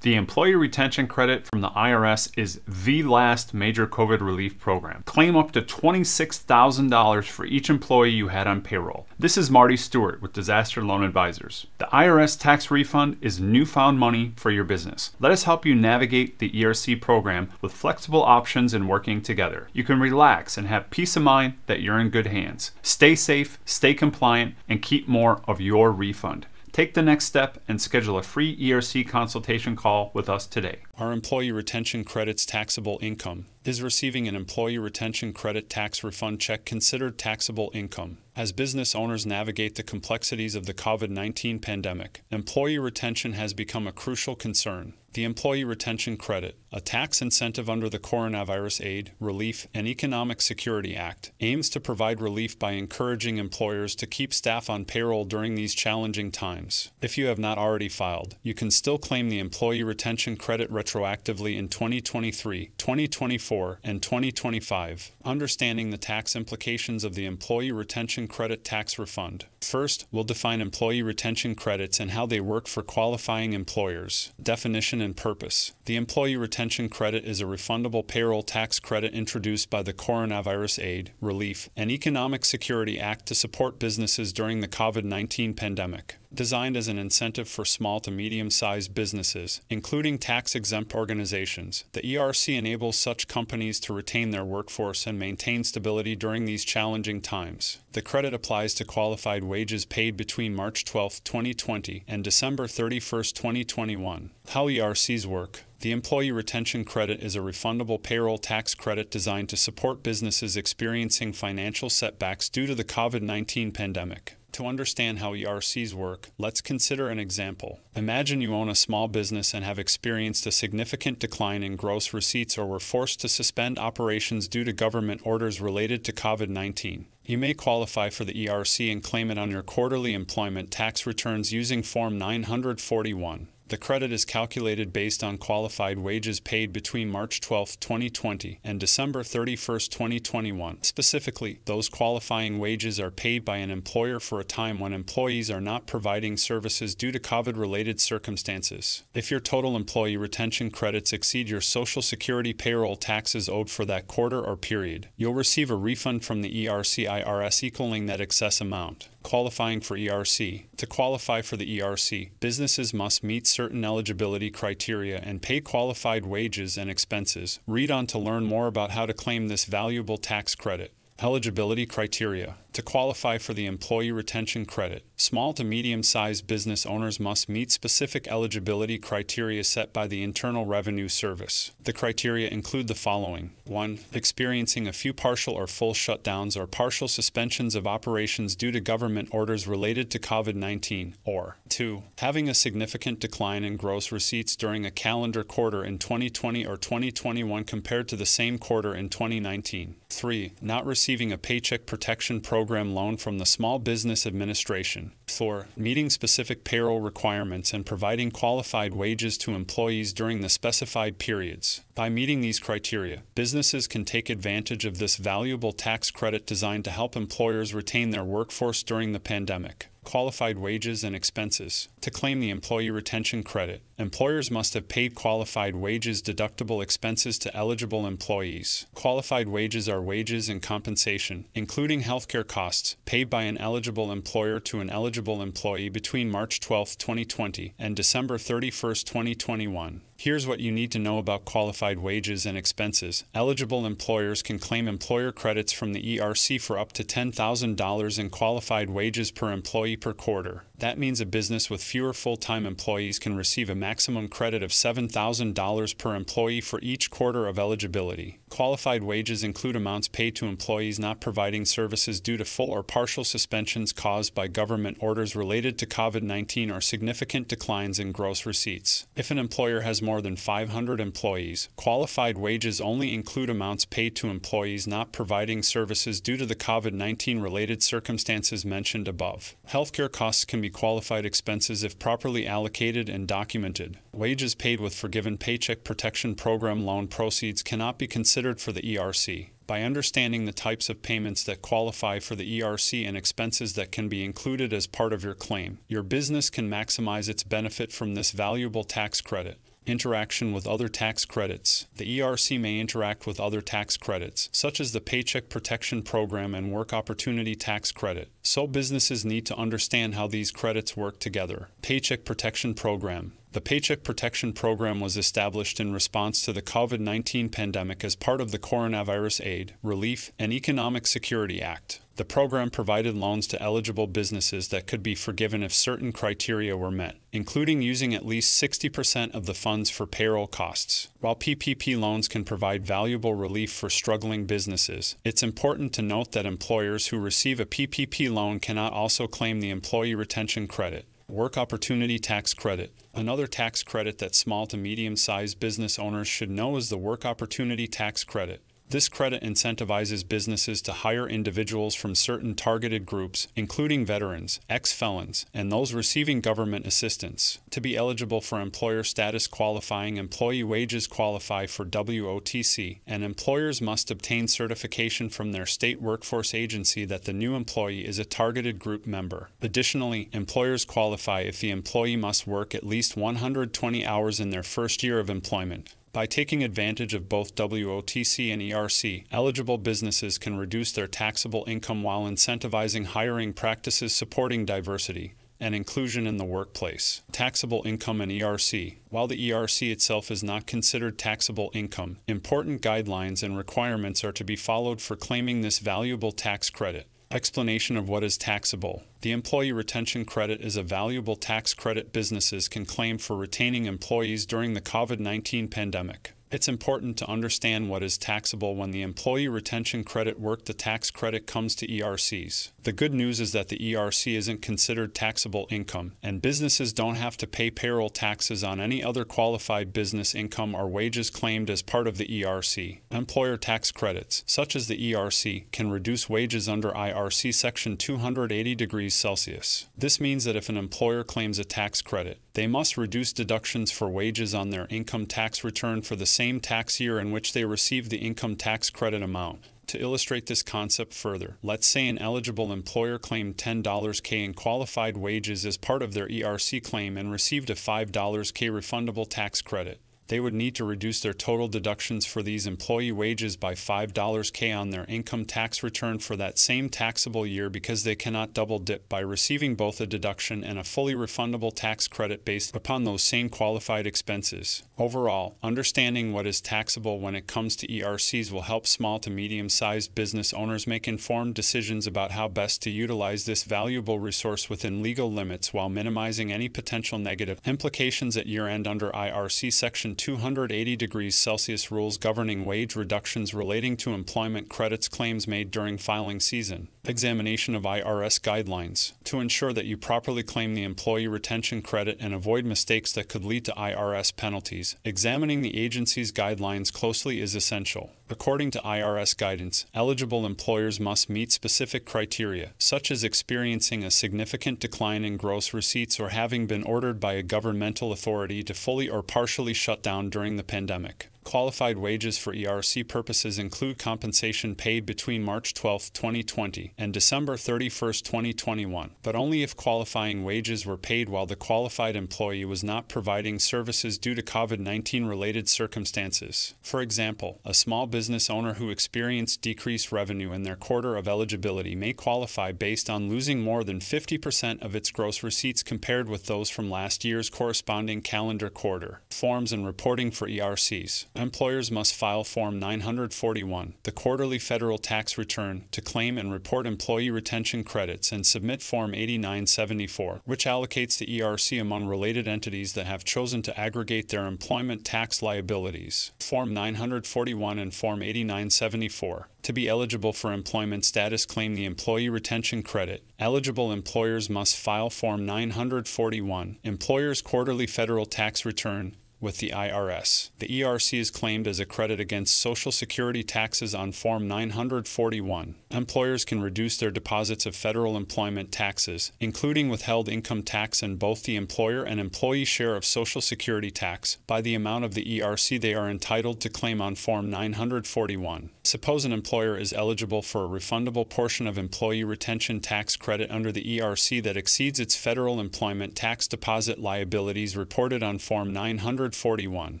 The Employee Retention Credit from the IRS is the last major COVID relief program. Claim up to $26,000 for each employee you had on payroll. This is Marty Stewart with Disaster Loan Advisors. The IRS tax refund is newfound money for your business. Let us help you navigate the ERC program with flexible options and working together. You can relax and have peace of mind that you're in good hands. Stay safe, stay compliant, and keep more of your refund. Take the next step and schedule a free ERC consultation call with us today. Our Employee Retention Credit's taxable income. Is receiving an Employee Retention Credit tax refund check considered taxable income? As business owners navigate the complexities of the COVID-19 pandemic, employee retention has become a crucial concern. The Employee Retention Credit, a tax incentive under the Coronavirus Aid, Relief, and Economic Security Act, aims to provide relief by encouraging employers to keep staff on payroll during these challenging times. If you have not already filed, you can still claim the Employee Retention Credit retroactively in 2023, 2024, and 2025. Understanding the tax implications of the Employee Retention Credit tax refund. First, we'll define employee retention credits and how they work for qualifying employers. Definition and purpose. The Employee Retention Credit is a refundable payroll tax credit introduced by the Coronavirus Aid, Relief, and Economic Security Act to support businesses during the COVID-19 pandemic. Designed as an incentive for small to medium-sized businesses, including tax-exempt organizations, the ERC enables such companies to retain their workforce and maintain stability during these challenging times. The credit applies to qualified wages paid between March 12, 2020 and December 31, 2021. How ERCs work. The Employee Retention Credit is a refundable payroll tax credit designed to support businesses experiencing financial setbacks due to the COVID-19 pandemic. To understand how ERCs work, let's consider an example. Imagine you own a small business and have experienced a significant decline in gross receipts or were forced to suspend operations due to government orders related to COVID-19. You may qualify for the ERC and claim it on your quarterly employment tax returns using Form 941. The credit is calculated based on qualified wages paid between March 12, 2020 and December 31, 2021. Specifically, those qualifying wages are paid by an employer for a time when employees are not providing services due to COVID-related circumstances. If your total employee retention credits exceed your Social Security payroll taxes owed for that quarter or period, you'll receive a refund from the ERC/IRS equaling that excess amount. Qualifying for ERC. To qualify for the ERC, businesses must meet certain eligibility criteria and pay qualified wages and expenses. Read on to learn more about how to claim this valuable tax credit. Eligibility criteria. To qualify for the Employee Retention Credit, small to medium-sized business owners must meet specific eligibility criteria set by the Internal Revenue Service. The criteria include the following. 1. Experiencing a few partial or full shutdowns or partial suspensions of operations due to government orders related to COVID-19, or 2. Having a significant decline in gross receipts during a calendar quarter in 2020 or 2021 compared to the same quarter in 2019. 3. Not receiving a Paycheck Protection Program loan from the Small Business Administration. 4. Meeting specific payroll requirements and providing qualified wages to employees during the specified periods. By meeting these criteria, businesses can take advantage of this valuable tax credit designed to help employers retain their workforce during the pandemic. Qualified wages and expenses. To claim the Employee Retention Credit, employers must have paid qualified wages deductible expenses to eligible employees. Qualified wages are wages and compensation, including healthcare costs, paid by an eligible employer to an eligible employee between March 12, 2020 and December 31, 2021. Here's what you need to know about qualified wages and expenses. Eligible employers can claim employer credits from the ERC for up to $10,000 in qualified wages per employee per quarter. That means a business with fewer full-time employees can receive a maximum credit of $7,000 per employee for each quarter of eligibility. Qualified wages include amounts paid to employees not providing services due to full or partial suspensions caused by government orders related to COVID-19 or significant declines in gross receipts. If an employer has more than 500 employees, qualified wages only include amounts paid to employees not providing services due to the COVID-19 related circumstances mentioned above. Healthcare costs can be qualified expenses if properly allocated and documented. Wages paid with forgiven Paycheck Protection Program loan proceeds cannot be considered for the ERC. By understanding the types of payments that qualify for the ERC and expenses that can be included as part of your claim, your business can maximize its benefit from this valuable tax credit. Interaction with other tax credits. The ERC may interact with other tax credits, such as the Paycheck Protection Program and Work Opportunity Tax Credit. So businesses need to understand how these credits work together. Paycheck Protection Program. The Paycheck Protection Program was established in response to the COVID-19 pandemic as part of the Coronavirus Aid, Relief, and Economic Security Act. The program provided loans to eligible businesses that could be forgiven if certain criteria were met, including using at least 60% of the funds for payroll costs. While PPP loans can provide valuable relief for struggling businesses, it's important to note that employers who receive a PPP loan cannot also claim the Employee Retention Credit. Work Opportunity Tax Credit. Another tax credit that small to medium-sized business owners should know is the Work Opportunity Tax Credit. This credit incentivizes businesses to hire individuals from certain targeted groups, including veterans, ex-felons, and those receiving government assistance. To be eligible for employer status qualifying, employee wages qualify for WOTC, and employers must obtain certification from their state workforce agency that the new employee is a targeted group member. Additionally, employers qualify if the employee must work at least 120 hours in their first year of employment. By taking advantage of both WOTC and ERC, eligible businesses can reduce their taxable income while incentivizing hiring practices supporting diversity and inclusion in the workplace. Taxable Income and ERC. While the ERC itself is not considered taxable income, important guidelines and requirements are to be followed for claiming this valuable tax credit. Explanation of what is taxable. The Employee Retention Credit is a valuable tax credit businesses can claim for retaining employees during the COVID-19 pandemic. It's important to understand what is taxable when the Employee Retention Credit work. The tax credit comes to ERCs. The good news is that the ERC isn't considered taxable income, and businesses don't have to pay payroll taxes on any other qualified business income or wages claimed as part of the ERC. Employer tax credits, such as the ERC, can reduce wages under ERC Section 280 degrees Celsius. This means that if an employer claims a tax credit, they must reduce deductions for wages on their income tax return for the same tax year in which they receive the income tax credit amount. To illustrate this concept further, let's say an eligible employer claimed $10K in qualified wages as part of their ERC claim and received a $5K refundable tax credit. They would need to reduce their total deductions for these employee wages by $5K on their income tax return for that same taxable year because they cannot double dip by receiving both a deduction and a fully refundable tax credit based upon those same qualified expenses. Overall, understanding what is taxable when it comes to ERCs will help small to medium-sized business owners make informed decisions about how best to utilize this valuable resource within legal limits while minimizing any potential negative implications at year-end under ERC Section 280 degrees Celsius rules governing wage reductions relating to employment credits claims made during filing season. Examination of IRS guidelines. To ensure that you properly claim the Employee Retention Credit and avoid mistakes that could lead to IRS penalties, examining the agency's guidelines closely is essential. According to IRS guidance, eligible employers must meet specific criteria, such as experiencing a significant decline in gross receipts or having been ordered by a governmental authority to fully or partially shut down during the pandemic. Qualified wages for ERC purposes include compensation paid between March 12, 2020 and December 31, 2021, but only if qualifying wages were paid while the qualified employee was not providing services due to COVID-19 related circumstances. For example, a small business owner who experienced decreased revenue in their quarter of eligibility may qualify based on losing more than 50% of its gross receipts compared with those from last year's corresponding calendar quarter. Forms and reporting for ERCs. Employers must file Form 941, the quarterly federal tax return, to claim and report employee retention credits, and submit Form 8974, which allocates the ERC among related entities that have chosen to aggregate their employment tax liabilities. Form 941 and Form 8974. To be eligible for employment status, claim the Employee Retention Credit. Eligible employers must file Form 941, Employer's Quarterly Federal Tax Return, with the IRS. The ERC is claimed as a credit against Social Security taxes on Form 941. Employers can reduce their deposits of federal employment taxes, including withheld income tax and both the employer and employee share of Social Security tax, by the amount of the ERC they are entitled to claim on Form 941. Suppose an employer is eligible for a refundable portion of employee retention tax credit under the ERC that exceeds its federal employment tax deposit liabilities reported on Form 941 941.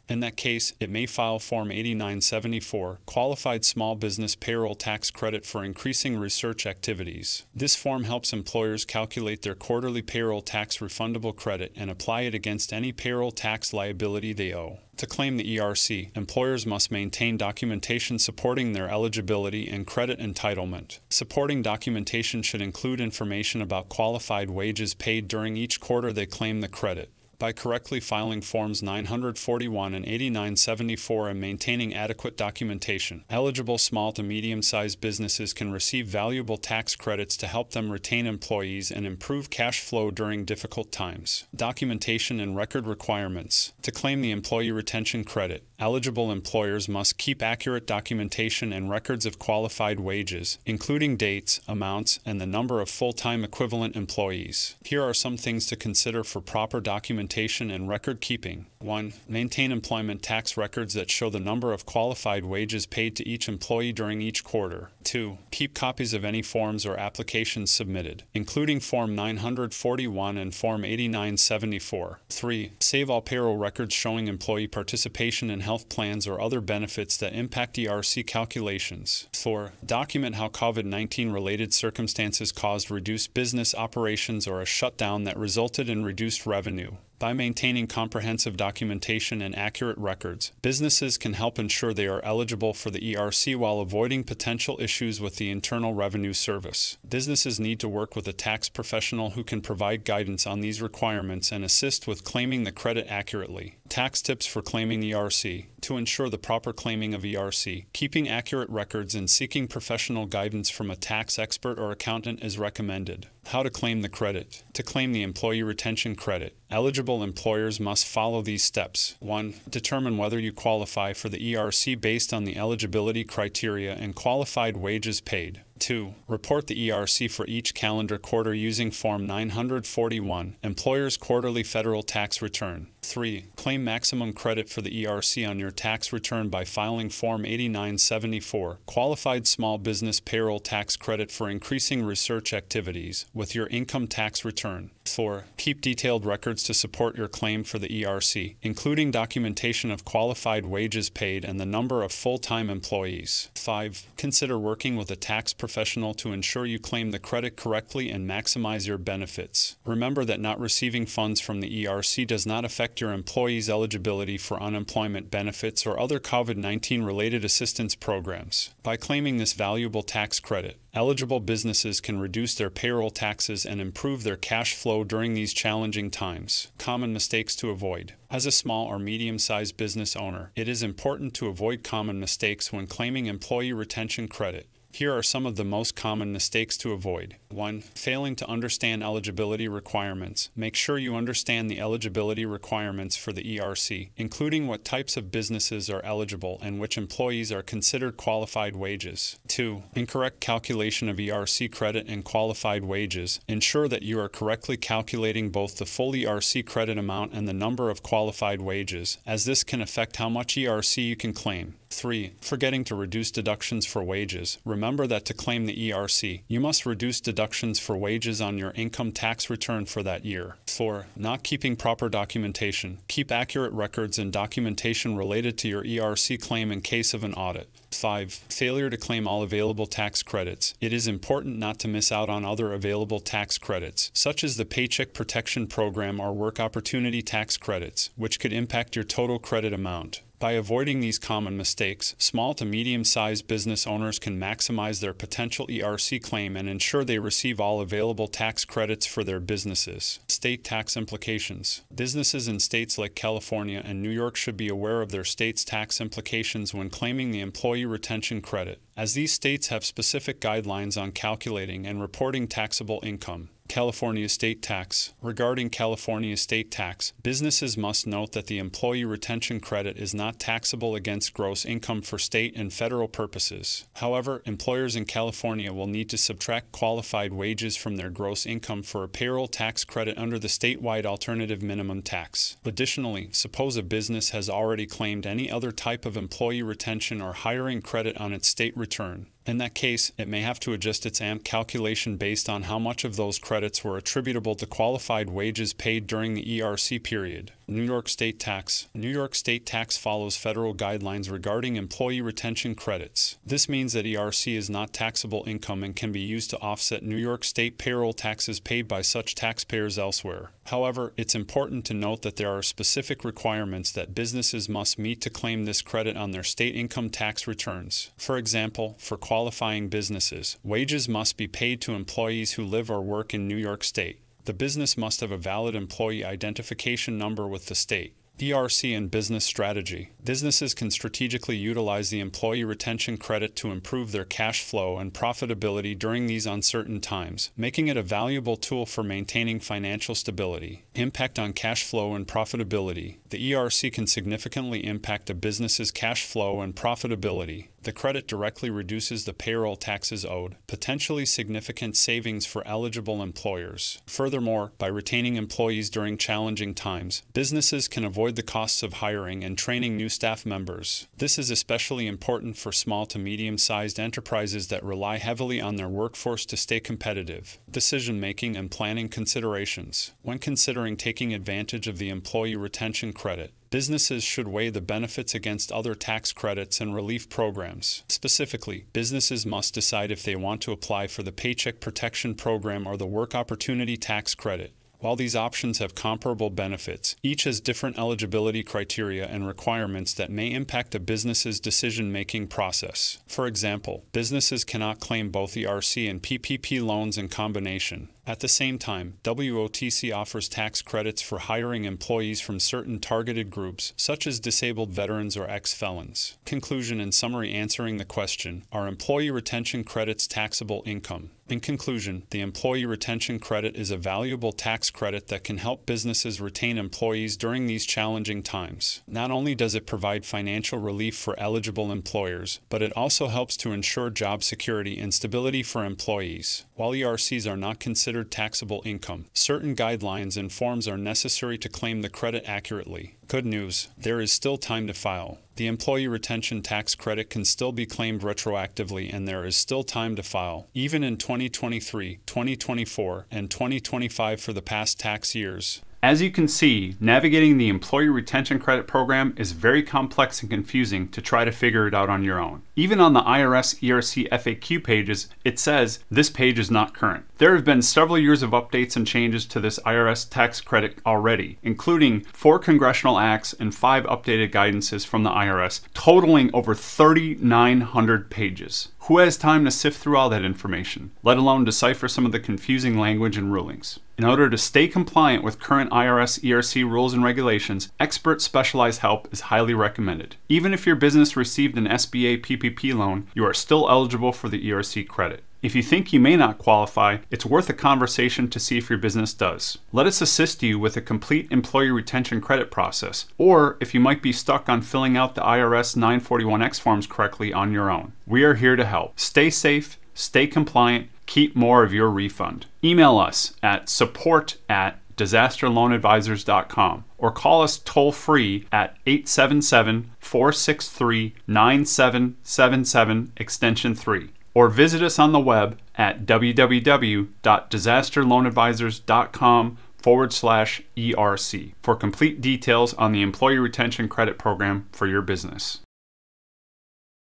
In that case, it may file Form 8974, Qualified Small Business Payroll Tax Credit for Increasing Research Activities. This form helps employers calculate their quarterly payroll tax refundable credit and apply it against any payroll tax liability they owe. To claim the ERC, employers must maintain documentation supporting their eligibility and credit entitlement. Supporting documentation should include information about qualified wages paid during each quarter they claim the credit. By correctly filing Forms 941 and 8974 and maintaining adequate documentation, eligible small to medium-sized businesses can receive valuable tax credits to help them retain employees and improve cash flow during difficult times. Documentation and record requirements. To claim the Employee Retention Credit, eligible employers must keep accurate documentation and records of qualified wages, including dates, amounts, and the number of full-time equivalent employees. Here are some things to consider for proper documentation and record keeping. 1. Maintain employment tax records that show the number of qualified wages paid to each employee during each quarter. 2. Keep copies of any forms or applications submitted, including Form 941 and Form 8974. 3. Save all payroll records showing employee participation in health plans or other benefits that impact ERC calculations. 4. Document how COVID-19 related circumstances caused reduced business operations or a shutdown that resulted in reduced revenue. By maintaining comprehensive documentation and accurate records, businesses can help ensure they are eligible for the ERC while avoiding potential issues with the Internal Revenue Service. Businesses need to work with a tax professional who can provide guidance on these requirements and assist with claiming the credit accurately. Tax tips for claiming ERC. To ensure the proper claiming of ERC, keeping accurate records and seeking professional guidance from a tax expert or accountant is recommended. How to claim the credit. To claim the Employee Retention Credit, eligible employers must follow these steps. 1. Determine whether you qualify for the ERC based on the eligibility criteria and qualified wages paid. 2. Report the ERC for each calendar quarter using Form 941, Employer's Quarterly Federal Tax Return. 3. Claim maximum credit for the ERC on your tax return by filing Form 8974, Qualified Small Business Payroll Tax Credit for Increasing Research Activities, with your income tax return. 4. Keep detailed records to support your claim for the ERC, including documentation of qualified wages paid and the number of full-time employees. 5. Consider working with a tax professional to ensure you claim the credit correctly and maximize your benefits. Remember that not receiving funds from the ERC does not affect your employees' eligibility for unemployment benefits or other COVID-19 related assistance programs. By claiming this valuable tax credit, eligible businesses can reduce their payroll taxes and improve their cash flow during these challenging times. Common mistakes to avoid. As a small or medium-sized business owner, it is important to avoid common mistakes when claiming employee retention credit. Here are some of the most common mistakes to avoid. 1. Failing to understand eligibility requirements. Make sure you understand the eligibility requirements for the ERC, including what types of businesses are eligible and which employees are considered qualified wages. 2. Incorrect calculation of ERC credit and qualified wages. Ensure that you are correctly calculating both the full ERC credit amount and the number of qualified wages, as this can affect how much ERC you can claim. 3. Forgetting to reduce deductions for wages. Remember that to claim the ERC, you must reduce deductions for wages on your income tax return for that year. 4. Not keeping proper documentation. Keep accurate records and documentation related to your ERC claim in case of an audit. 5. Failure to claim all available tax credits. It is important not to miss out on other available tax credits, such as the Paycheck Protection Program or Work Opportunity Tax Credits, which could impact your total credit amount. By avoiding these common mistakes, small to medium-sized business owners can maximize their potential ERC claim and ensure they receive all available tax credits for their businesses. State tax implications. Businesses in states like California and New York should be aware of their state's tax implications when claiming the Employee Retention Credit, as these states have specific guidelines on calculating and reporting taxable income. California state tax. Regarding California state tax, businesses must note that the Employee Retention Credit is not taxable against gross income for state and federal purposes. However, employers in California will need to subtract qualified wages from their gross income for a payroll tax credit under the statewide alternative minimum tax. Additionally, suppose a business has already claimed any other type of employee retention or hiring credit on its state return. In that case, it may have to adjust its AMP calculation based on how much of those credits were attributable to qualified wages paid during the ERC period. New York State Tax. New York State Tax follows federal guidelines regarding employee retention credits. This means that ERC is not taxable income and can be used to offset New York State payroll taxes paid by such taxpayers elsewhere. However, it's important to note that there are specific requirements that businesses must meet to claim this credit on their state income tax returns. For example, for qualifying businesses, wages must be paid to employees who live or work in New York State. The business must have a valid employee identification number with the state. ERC and Business Strategy. Businesses can strategically utilize the employee retention credit to improve their cash flow and profitability during these uncertain times, making it a valuable tool for maintaining financial stability. Impact on cash flow and profitability. The ERC can significantly impact a business's cash flow and profitability. The credit directly reduces the payroll taxes owed, potentially significant savings for eligible employers. Furthermore, by retaining employees during challenging times, businesses can avoid the costs of hiring and training new staff members. This is especially important for small to medium-sized enterprises that rely heavily on their workforce to stay competitive. Decision-making and planning considerations. When considering taking advantage of the employee retention credit, businesses should weigh the benefits against other tax credits and relief programs. Specifically, businesses must decide if they want to apply for the Paycheck Protection Program or the Work Opportunity Tax Credit. While these options have comparable benefits, each has different eligibility criteria and requirements that may impact a business's decision-making process. For example, businesses cannot claim both ERC and PPP loans in combination. At the same time, WOTC offers tax credits for hiring employees from certain targeted groups, such as disabled veterans or ex-felons. Conclusion and summary answering the question, are employee retention credits taxable income? In conclusion, the employee retention credit is a valuable tax credit that can help businesses retain employees during these challenging times. Not only does it provide financial relief for eligible employers, but it also helps to ensure job security and stability for employees. While ERCs are not considered taxable income, certain guidelines and forms are necessary to claim the credit accurately. Good news, there is still time to file. The employee retention tax credit can still be claimed retroactively, and there is still time to file, even in 2023, 2024, and 2025 for the past tax years. As you can see, navigating the Employee Retention Credit Program is very complex and confusing to try to figure it out on your own. Even on the IRS ERC FAQ pages, it says, "This page is not current." There have been several years of updates and changes to this IRS tax credit already, including 4 congressional acts and 5 updated guidances from the IRS, totaling over 3,900 pages. Who has time to sift through all that information, let alone decipher some of the confusing language and rulings? In order to stay compliant with current IRS ERC rules and regulations, expert specialized help is highly recommended. Even if your business received an SBA PPP loan, you are still eligible for the ERC credit. If you think you may not qualify, it's worth a conversation to see if your business does. Let us assist you with a complete employee retention credit process, or if you might be stuck on filling out the IRS 941X forms correctly on your own. We are here to help. Stay safe, stay compliant, keep more of your refund. Email us at support@disasterloanadvisors.com or call us toll-free at 877-463-9777 extension 3. Or visit us on the web at www.disasterloanadvisors.com/ERC for complete details on the Employee Retention Credit Program for your business.